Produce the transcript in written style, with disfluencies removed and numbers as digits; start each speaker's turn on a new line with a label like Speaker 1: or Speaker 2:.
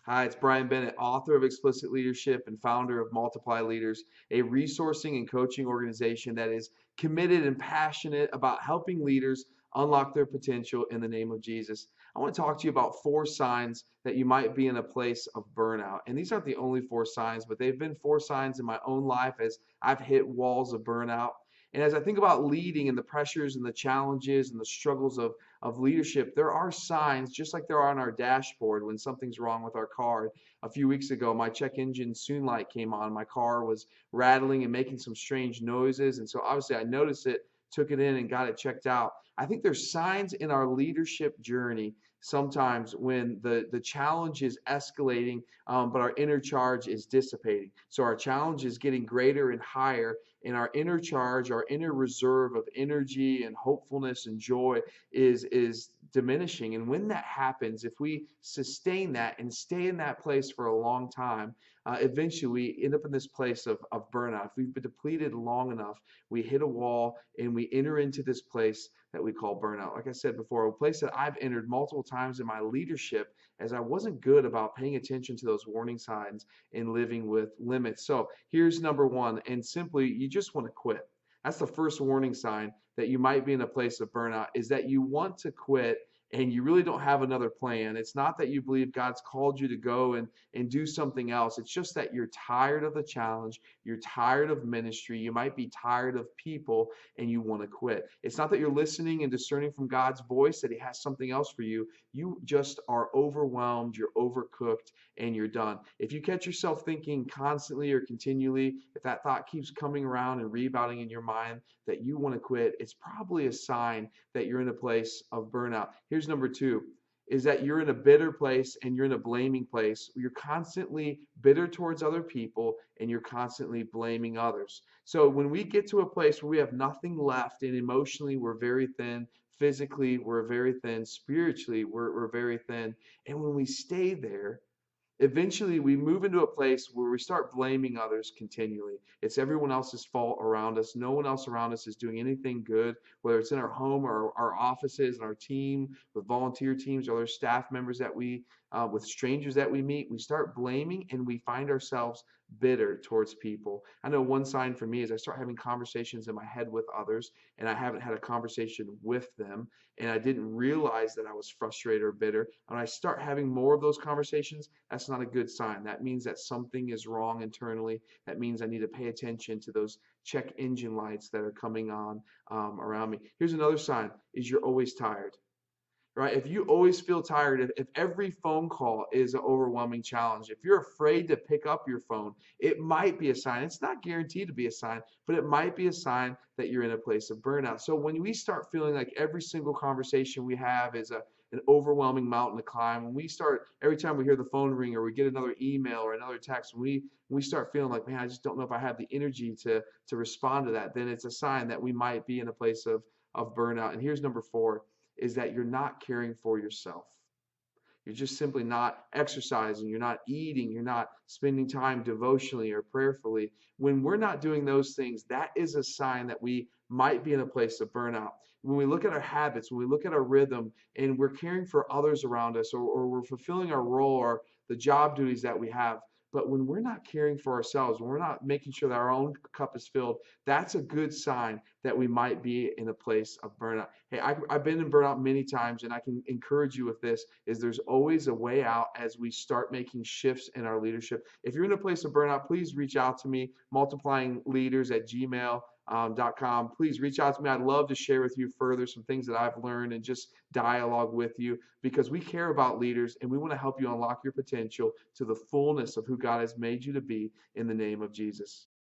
Speaker 1: Hi, it's Brian Bennett, author of Explicit Leadership and founder of Multiply Leaders, a resourcing and coaching organization that is committed and passionate about helping leaders unlock their potential in the name of Jesus. I want to talk to you about 4 signs that you might be in a place of burnout. And these aren't the only 4 signs, but they've been 4 signs in my own life as I've hit walls of burnout. And as I think about leading and the pressures and the challenges and the struggles of leadership, there are signs, just like there are on our dashboard when something's wrong with our car. A few weeks ago, my check engine soon light came on. My car was rattling and making some strange noises. And so obviously I noticed it, took it in and got it checked out. I think there's signs in our leadership journey sometimes when the challenge is escalating, but our inner charge is dissipating. So our challenge is getting greater and higher, and our inner charge, our inner reserve of energy and hopefulness and joy is diminishing. And when that happens, if we sustain that and stay in that place for a long time, eventually we end up in this place of burnout. If we've been depleted long enough, we hit a wall and we enter into this place that we call burnout. Like I said before, a place that I've entered multiple times in my leadership as I wasn't good about paying attention to those warning signs and living with limits. So here's number 1, and simply, you just want to quit. That's the first warning sign that you might be in a place of burnout, is that you want to quit and you really don't have another plan. It's not that you believe God's called you to go and do something else. It's just that you're tired of the challenge. You're tired of ministry. You might be tired of people and you want to quit. It's not that you're listening and discerning from God's voice that He has something else for you. You just are overwhelmed, you're overcooked, and you're done. If you catch yourself thinking constantly or continually, if that thought keeps coming around and rebounding in your mind that you want to quit, it's probably a sign that you're in a place of burnout. Here's number 2, is that you're in a bitter place and you're in a blaming place. You're constantly bitter towards other people and you're constantly blaming others. So when we get to a place where we have nothing left and emotionally we're very thin, physically we're very thin, spiritually we're very thin, and when we stay there, eventually we move into a place where we start blaming others continually. It's everyone else's fault around us. No one else around us is doing anything good, whether it's in our home or our offices and our team, with volunteer teams or other staff members that with strangers that we meet. We start blaming and we find ourselves bitter towards people. I know one sign for me is I start having conversations in my head with others and I haven't had a conversation with them, and I didn't realize that I was frustrated or bitter. When I start having more of those conversations, that's not a good sign. That means that something is wrong internally. That means I need to pay attention to those check engine lights that are coming on around me. Here's another sign, is you're always tired. Right? If you always feel tired, if every phone call is an overwhelming challenge, if you're afraid to pick up your phone, it might be a sign. It's not guaranteed to be a sign, but it might be a sign that you're in a place of burnout. So when we start feeling like every single conversation we have is an overwhelming mountain to climb, when we start, every time we hear the phone ring or we get another email or another text, when we start feeling like, man, I just don't know if I have the energy to respond to that, then it's a sign that we might be in a place of burnout. And here's number 4, is that you're not caring for yourself. You're just simply not exercising. You're not eating. You're not spending time devotionally or prayerfully. When we're not doing those things, that is a sign that we might be in a place of burnout. When we look at our habits, when we look at our rhythm, and we're caring for others around us, or we're fulfilling our role or the job duties that we have, but when we're not caring for ourselves, when we're not making sure that our own cup is filled, that's a good sign that we might be in a place of burnout. Hey, I've been in burnout many times, and I can encourage you with this, is there's always a way out as we start making shifts in our leadership. If you're in a place of burnout, please reach out to me, multiplyingleaders@gmail.com. Please reach out to me. I'd love to share with you further some things that I've learned and just dialogue with you, because we care about leaders and we want to help you unlock your potential to the fullness of who God has made you to be in the name of Jesus.